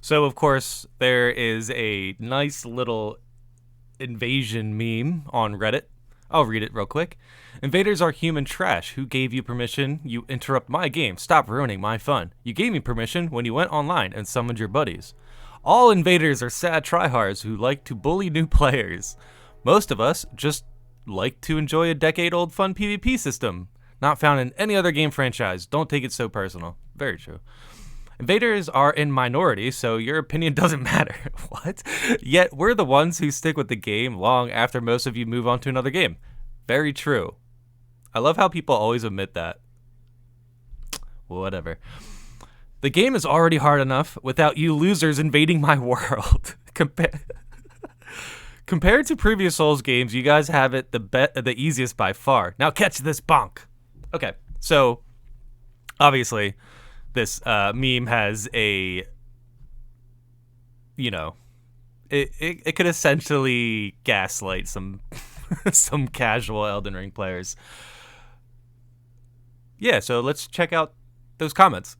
So, of course, there is a nice little invasion meme on Reddit. I'll read it real quick. Invaders are human trash. Who gave you permission? You interrupt my game. Stop ruining my fun. You gave me permission when you went online and summoned your buddies. All invaders are sad tryhards who like to bully new players. Most of us just like to enjoy a decade-old fun PvP system. Not found in any other game franchise. Don't take it so personal. Very true. Invaders are in minority, so your opinion doesn't matter. What? Yet we're the ones who stick with the game long after most of you move on to another game. Very true. I love how people always admit that. Whatever. The game is already hard enough without you losers invading my world. Compared to previous Souls games, you guys have it the easiest by far. Now catch this bonk. Okay, so obviously this meme has a, it could essentially gaslight some some casual Elden Ring players. Yeah, so let's check out those comments.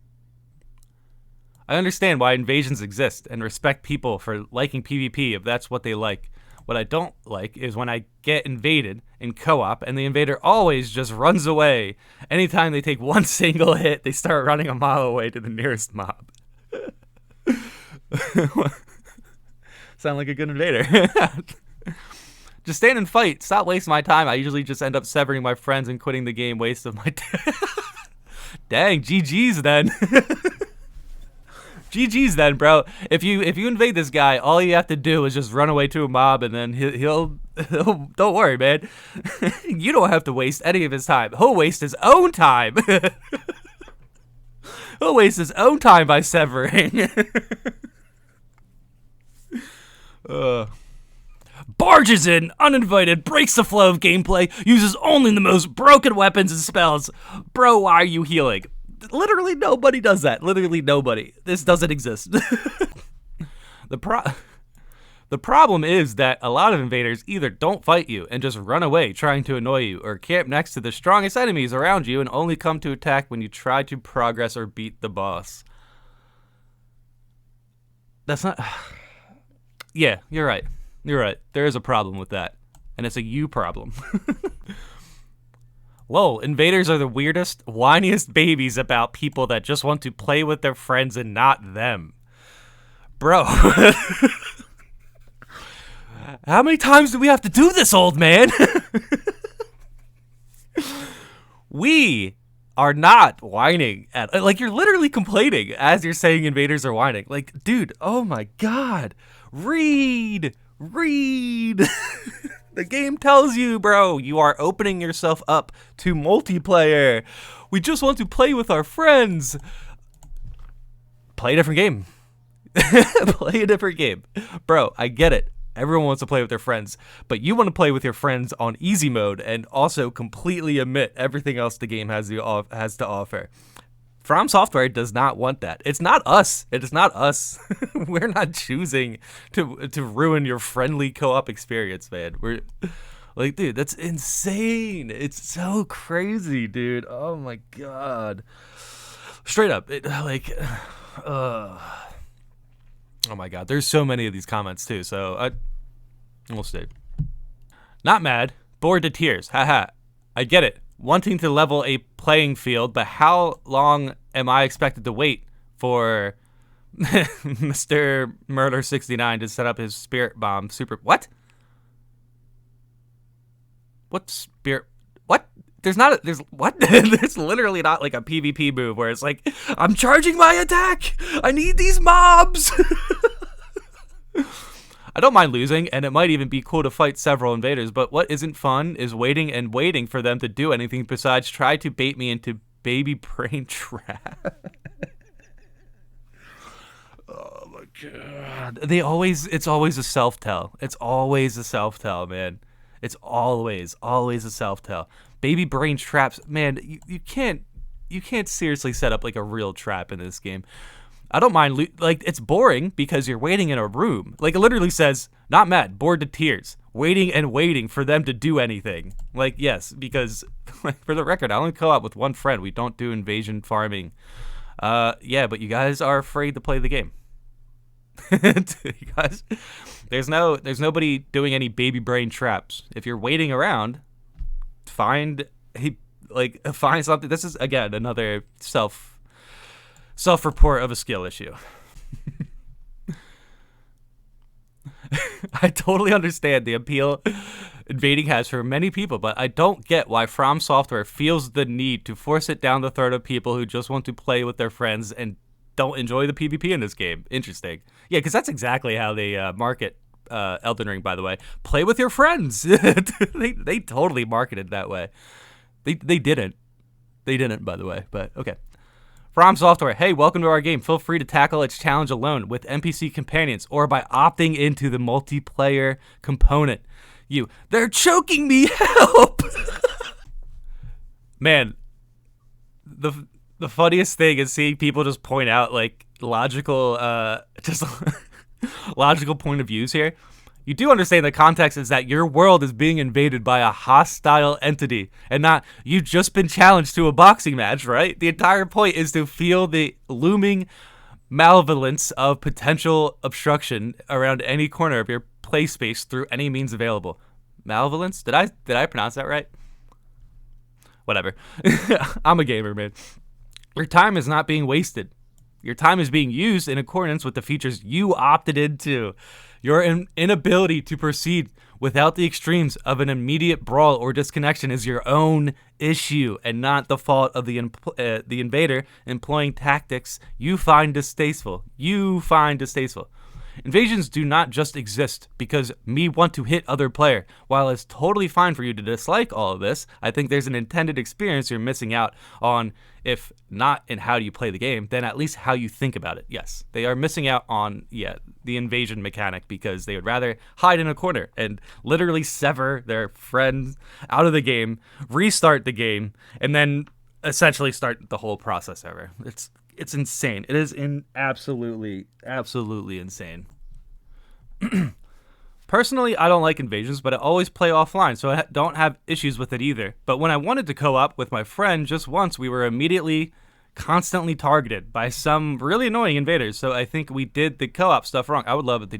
I understand why invasions exist and respect people for liking PvP if that's what they like. What I don't like is when I get invaded in co-op and the invader always just runs away. Anytime they take one single hit, they start running a mile away to the nearest mob. Sound like a good invader. Just stand and fight. Stop wasting my time. I usually just end up severing my friends and quitting the game. Waste of my time. Dang, GG's then. GG's then, bro. If you invade this guy, all you have to do is just run away to a mob, and then he'll don't worry, man. You don't have to waste any of his time. He'll waste his own time. He'll waste his own time by severing. Barges in, uninvited, breaks the flow of gameplay, uses only the most broken weapons and spells. Bro, why are you healing? Literally nobody does that. Literally nobody. This doesn't exist. The problem is that a lot of invaders either don't fight you and just run away trying to annoy you, or camp next to the strongest enemies around you and only come to attack when you try to progress or beat the boss. That's not... Yeah, you're right. You're right. There is a problem with that. And it's a you problem. Whoa, invaders are the weirdest, whiniest babies about people that just want to play with their friends and not them. Bro. How many times do we have to do this, old man? We are not whining like, you're literally complaining as you're saying invaders are whining. Like, dude, oh my god. Read. The game tells you, bro, you are opening yourself up to multiplayer. We just want to play with our friends. Play a different game. Play a different game. Bro, I get it. Everyone wants to play with their friends, but you want to play with your friends on easy mode and also completely omit everything else the game has to offer. From Software does not want that. It's not us. It is not us. We're not choosing to ruin your friendly co-op experience, man. We're like, dude, that's insane. It's so crazy, dude. Oh my god. Straight up, oh my god. There's so many of these comments too. So we'll see. Not mad. Bored to tears. Haha. I get it. Wanting to level a playing field, but how long am I expected to wait for Mr. Murder 69 to set up his spirit bomb what? What spirit? What? There's what? There's literally not like a PvP move where it's like, I'm charging my attack. I need these mobs. I don't mind losing, and it might even be cool to fight several invaders, but what isn't fun is waiting for them to do anything besides try to bait me into baby brain trap. Oh my god. It's always a self-tell. It's always a self-tell, man. It's always a self-tell. Baby brain traps, man, you can't seriously set up like a real trap in this game. I don't mind, it's boring because you're waiting in a room. Like, it literally says, not mad, bored to tears, waiting for them to do anything. Like, yes, because, like, for the record, I only co-op with one friend. We don't do invasion farming. Yeah, but you guys are afraid to play the game. You guys, there's nobody doing any baby brain traps. If you're waiting around, find something. This is again another self-report of a skill issue. I totally understand the appeal invading has for many people, but I don't get why From Software feels the need to force it down the throat of people who just want to play with their friends and don't enjoy the PvP in this game. Interesting. Yeah, because that's exactly how they market Elden Ring, by the way. Play with your friends. They totally marketed that way. They didn't. They didn't, by the way, but okay. From Software, hey, welcome to our game. Feel free to tackle its challenge alone with NPC companions or by opting into the multiplayer component. They're choking me, help! Man, the funniest thing is seeing people just point out like logical logical point of views here. You do understand the context is that your world is being invaded by a hostile entity and not you've just been challenged to a boxing match, right? The entire point is to feel the looming malevolence of potential obstruction around any corner of your play space through any means available. Malevolence? Did I pronounce that right? Whatever. I'm a gamer, man. Your time is not being wasted. Your time is being used in accordance with the features you opted into. Your inability to proceed without the extremes of an immediate brawl or disconnection is your own issue and not the fault of the invader employing tactics you find distasteful. Invasions do not just exist because me want to hit other player. While it's totally fine for you to dislike all of this, I think there's an intended experience you're missing out on, if not in how you play the game, then at least how you think about it. Yes, they are missing out on, the invasion mechanic because they would rather hide in a corner and literally sever their friends out of the game, restart the game, and then essentially start the whole process over. It's insane. It is absolutely insane. Personally, I don't like invasions, but I always play offline, so I don't have issues with it either. But when I wanted to co-op with my friend just once, we were immediately constantly targeted by some really annoying invaders, so I think we did the co-op stuff wrong. I would love if they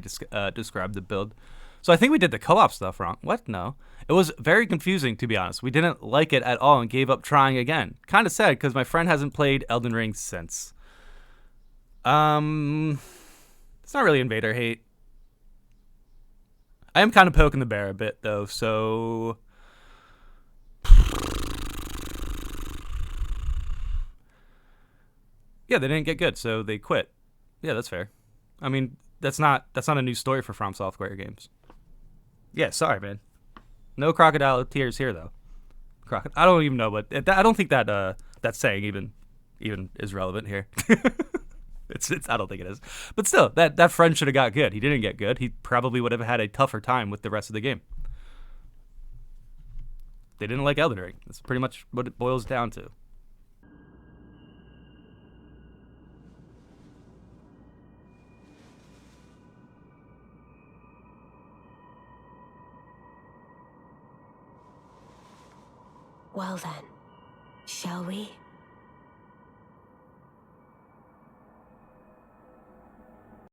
described the build. So I think we did the co-op stuff wrong. What? No. It was very confusing, to be honest. We didn't like it at all and gave up trying again. Kind of sad, because my friend hasn't played Elden Ring since. It's not really invader hate. I am kind of poking the bear a bit, though, so... Yeah, they didn't get good, so they quit. Yeah, that's fair. I mean, that's not a new story for From Software games. Yeah, sorry, man. No crocodile tears here, though. I don't even know, but I don't think that that saying even is relevant here. I don't think it is. But still, that friend should have got good. He didn't get good. He probably would have had a tougher time with the rest of the game. They didn't like Elden Ring. That's pretty much what it boils down to. Well then, shall we?